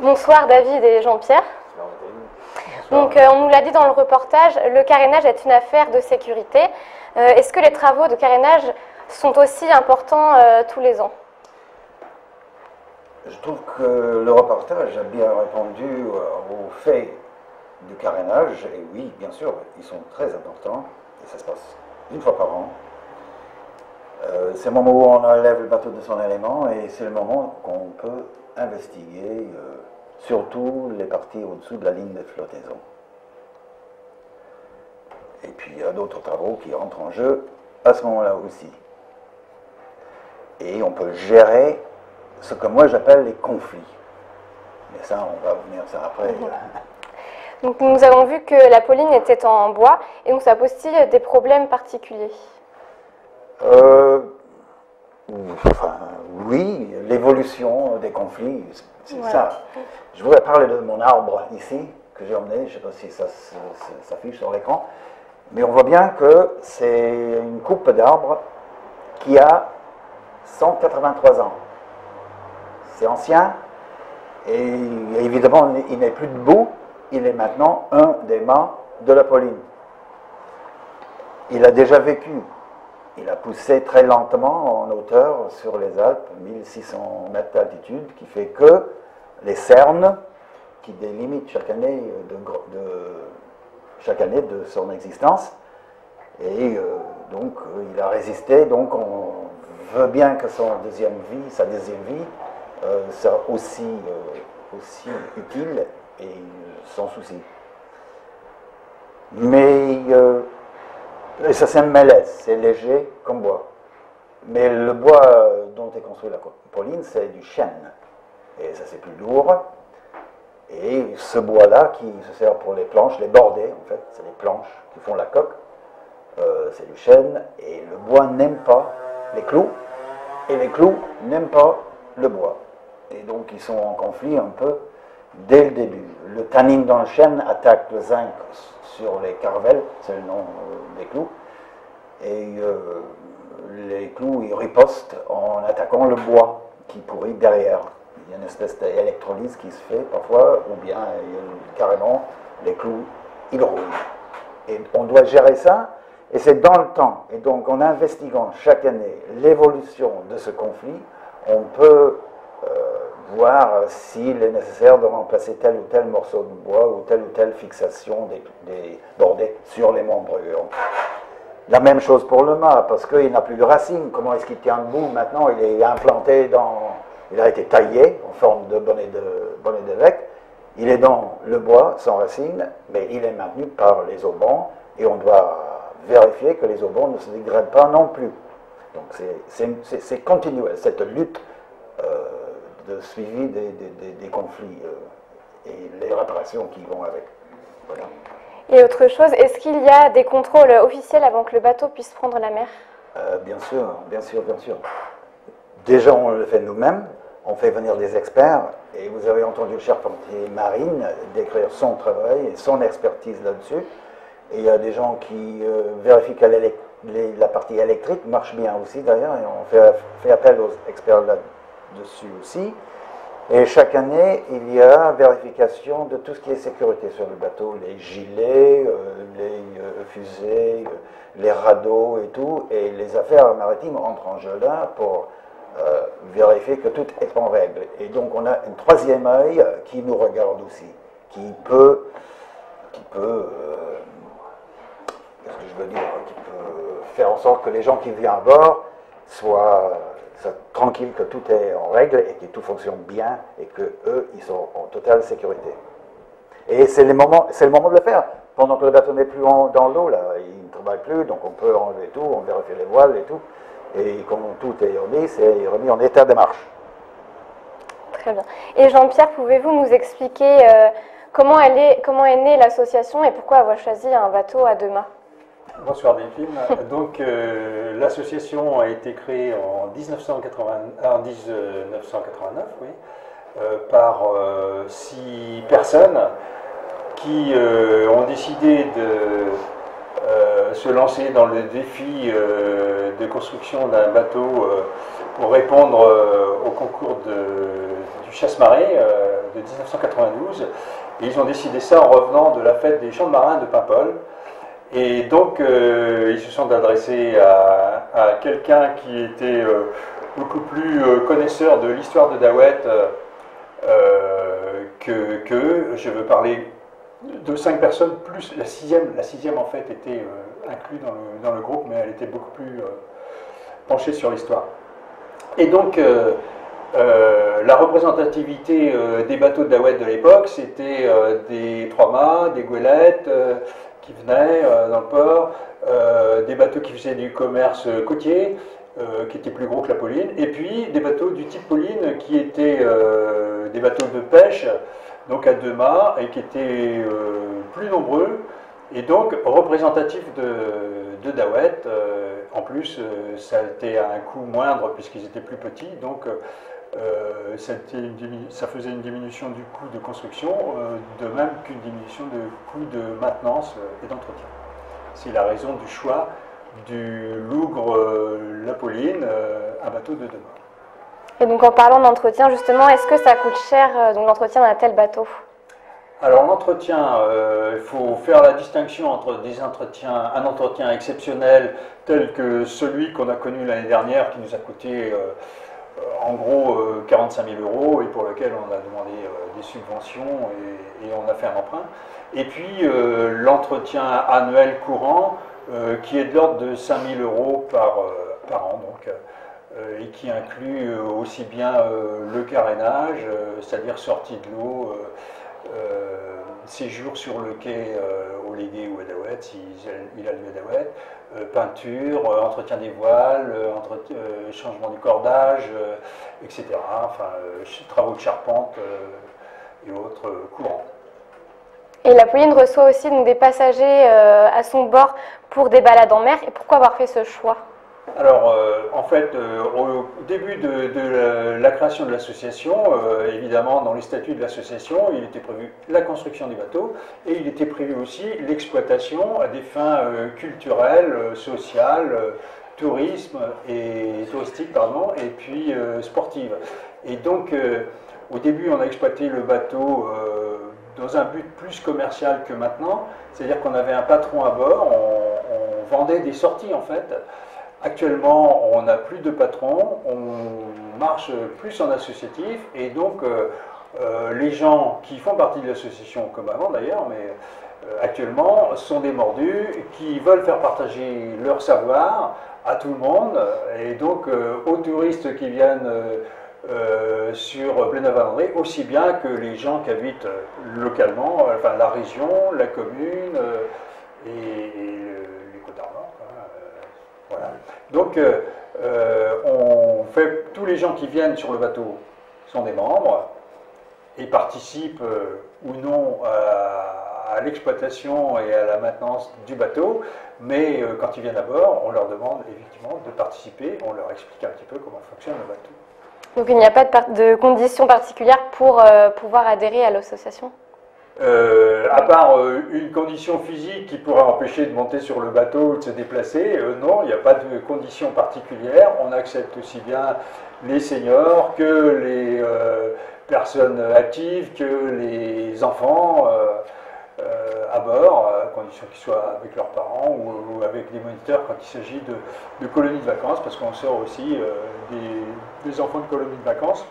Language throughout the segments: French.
Bonsoir David et Jean-Pierre. Donc on nous l'a dit dans le reportage, le carénage est une affaire de sécurité. Est-ce que les travaux de carénage sont aussi importants tous les ans? Je trouve que le reportage a bien répondu aux faits du carénage, et oui, bien sûr, ils sont très importants, et ça se passe une fois par an. C'est le moment où on enlève le bateau de son élément, et c'est le moment qu'on peut investiguer surtout les parties au-dessous de la ligne de flottaison. Et puis il y a d'autres travaux qui entrent en jeu à ce moment-là aussi. Et on peut gérer ce que moi j'appelle les conflits. Mais ça, on va venir ça après. Donc nous avons vu que la Pauline était en bois, et donc ça pose aussi des problèmes particuliers. Enfin, oui, l'évolution des conflits, c'est ça. Je voudrais parler de mon arbre ici, que j'ai emmené, je ne sais pas si ça s'affiche sur l'écran, mais on voit bien que c'est une coupe d'arbre qui a 183 ans. C'est ancien, et évidemment, il n'est plus debout, il est maintenant un des mâts de la Pauline. Il a déjà vécu. Il a poussé très lentement en hauteur sur les Alpes, 1600 mètres d'altitude, qui fait que les cernes, qui délimitent chaque année de son existence, et donc il a résisté, donc on veut bien que sa deuxième vie soit aussi utile et sans souci. Mais et ça c'est mélèze, c'est léger comme bois. Mais le bois dont est construit la Pauline, c'est du chêne. Et ça c'est plus lourd. Et ce bois-là qui se sert pour les planches, les bordées en fait, c'est les planches qui font la coque, c'est du chêne. Et le bois n'aime pas les clous, et les clous n'aiment pas le bois. Et donc ils sont en conflit un peu dès le début. Le tannin dans le chêne attaque le zinc sur les carvelles, c'est le nom des clous, et les clous ils ripostent en attaquant le bois qui pourrit derrière. Il y a une espèce d'électrolyse qui se fait parfois, ou bien carrément les clous ils rouillent. Et on doit gérer ça, et c'est dans le temps. Et donc en investiguant chaque année l'évolution de ce conflit, on peut voir s'il est nécessaire de remplacer tel ou tel morceau de bois ou telle fixation des bordées sur les membrures. La même chose pour le mât, parce qu'il n'a plus de racines. Comment est-ce qu'il tient debout? Maintenant, il est implanté il a été taillé en forme de bonnet d'évêque. Il est dans le bois, sans racines, mais il est maintenu par les aubans, et on doit vérifier que les aubans ne se dégradent pas non plus. Donc c'est continuel, cette lutte de suivi des conflits et les réparations qui vont avec. Voilà. Et autre chose, est-ce qu'il y a des contrôles officiels avant que le bateau puisse prendre la mer? Bien sûr, bien sûr, bien sûr. Déjà, on le fait nous-mêmes, on fait venir des experts, et vous avez entendu le charpentier marine décrire son travail et son expertise là-dessus. Et il y a des gens qui vérifient que la partie électrique marche bien aussi d'ailleurs, et on fait appel aux experts là-dessus aussi. Et chaque année, il y a vérification de tout ce qui est sécurité sur le bateau, les gilets, les fusées, les radeaux et tout, et les affaires maritimes entrent en jeu là pour vérifier que tout est en règle. Et donc on a un troisième œil qui nous regarde aussi, qui peut qu'est-ce que je veux dire, qui peut faire en sorte que les gens qui viennent à bord soient tranquilles, que tout est en règle et que tout fonctionne bien et que eux ils sont en totale sécurité. Et c'est le moment de le faire. Pendant que le bateau n'est plus dans l'eau, là, il ne travaille plus, donc on peut enlever tout, on vérifie les voiles et tout. Et quand tout est remis, c'est remis en état de marche. Très bien. Et Jean-Pierre, pouvez-vous nous expliquer comment est née l'association et pourquoi avoir choisi un bateau à deux mâts? Bonsoir Delphine. Donc l'association a été créée en 1989 oui, par 6 personnes qui ont décidé se lancer dans le défi de construction d'un bateau pour répondre au concours du chasse-marée de 1992. Et ils ont décidé ça en revenant de la fête des champs de marins de Paimpol. Et donc, ils se sont adressés à quelqu'un qui était beaucoup plus connaisseur de l'histoire de Daouet que je veux parler de 5 personnes, plus la sixième en fait était inclue dans le groupe, mais elle était beaucoup plus penchée sur l'histoire. Et donc, la représentativité des bateaux de Daouet de l'époque, c'était des trois-mâts, des goélettes qui venaient dans le port, des bateaux qui faisaient du commerce côtier, qui étaient plus gros que la Pauline, et puis des bateaux du type Pauline qui étaient des bateaux de pêche, donc à 2 mâts, et qui étaient plus nombreux, et donc représentatifs de Daouet. En plus, ça a été à un coût moindre puisqu'ils étaient plus petits, donc ça faisait une diminution du coût de construction, de même qu'une diminution du coût de maintenance et d'entretien. C'est la raison du choix du Lougre La Pauline, un bateau de 2 mâts. Et donc en parlant d'entretien, justement, est-ce que ça coûte cher l'entretien d'un tel bateau? Alors l'entretien, il faut faire la distinction entre un entretien exceptionnel tel que celui qu'on a connu l'année dernière qui nous a coûté en gros 45 000 € et pour lequel on a demandé des subventions et on a fait un emprunt. Et puis l'entretien annuel courant qui est de l'ordre de 5 000 € par an. Donc, et qui inclut aussi bien le carénage, c'est-à-dire sortie de l'eau, séjour sur le quai au Légué ou à Daouet, s'il a lieu à Daouet, peinture, entretien des voiles, changement du cordage, etc. Enfin, travaux de charpente et autres courants. Et la Pauline reçoit aussi donc, des passagers à son bord pour des balades en mer. Et pourquoi avoir fait ce choix? Alors, en fait, au début de la création de l'association, évidemment, dans les statuts de l'association, il était prévu la construction des bateaux et il était prévu aussi l'exploitation à des fins culturelles, sociales, touristique, et puis sportive. Et donc, au début, on a exploité le bateau dans un but plus commercial que maintenant, c'est-à-dire qu'on avait un patron à bord, on vendait des sorties en fait. Actuellement, on n'a plus de patron, on marche plus en associatif et donc les gens qui font partie de l'association, comme avant d'ailleurs, mais actuellement sont des mordus qui veulent faire partager leur savoir à tout le monde et donc aux touristes qui viennent sur Blénavalandré, aussi bien que les gens qui habitent localement, enfin la région, la commune et les Côtes d'Armor. Voilà. Donc, tous les gens qui viennent sur le bateau sont des membres et participent ou non à l'exploitation et à la maintenance du bateau, mais quand ils viennent à bord, on leur demande effectivement de participer, on leur explique un petit peu comment fonctionne le bateau. Donc il n'y a pas de conditions particulières pour pouvoir adhérer à l'association? À part une condition physique qui pourrait empêcher de monter sur le bateau ou de se déplacer, non, il n'y a pas de condition particulière. On accepte aussi bien les seniors que les personnes actives, que les enfants à bord, à condition qu'ils soient avec leurs parents ou avec des moniteurs quand il s'agit de colonies de vacances, parce qu'on sort aussi des enfants de colonies de vacances.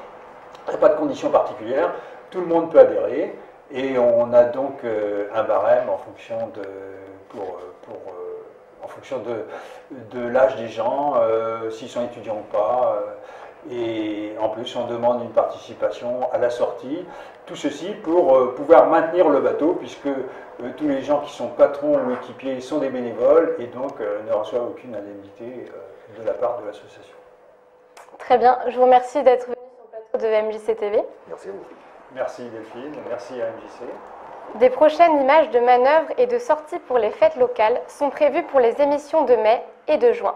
Il n'y a pas de condition particulière, tout le monde peut adhérer. Et on a donc un barème en fonction de l'âge des gens, s'ils sont étudiants ou pas. Et en plus, on demande une participation à la sortie. Tout ceci pour pouvoir maintenir le bateau, puisque tous les gens qui sont patrons ou équipiers sont des bénévoles et donc ne reçoivent aucune indemnité de la part de l'association. Très bien. Je vous remercie d'être venu sur le plateau de MJC TV. Merci à vous. Merci Delphine, merci à MJC. Des prochaines images de manœuvres et de sorties pour les fêtes locales sont prévues pour les émissions de mai et de juin.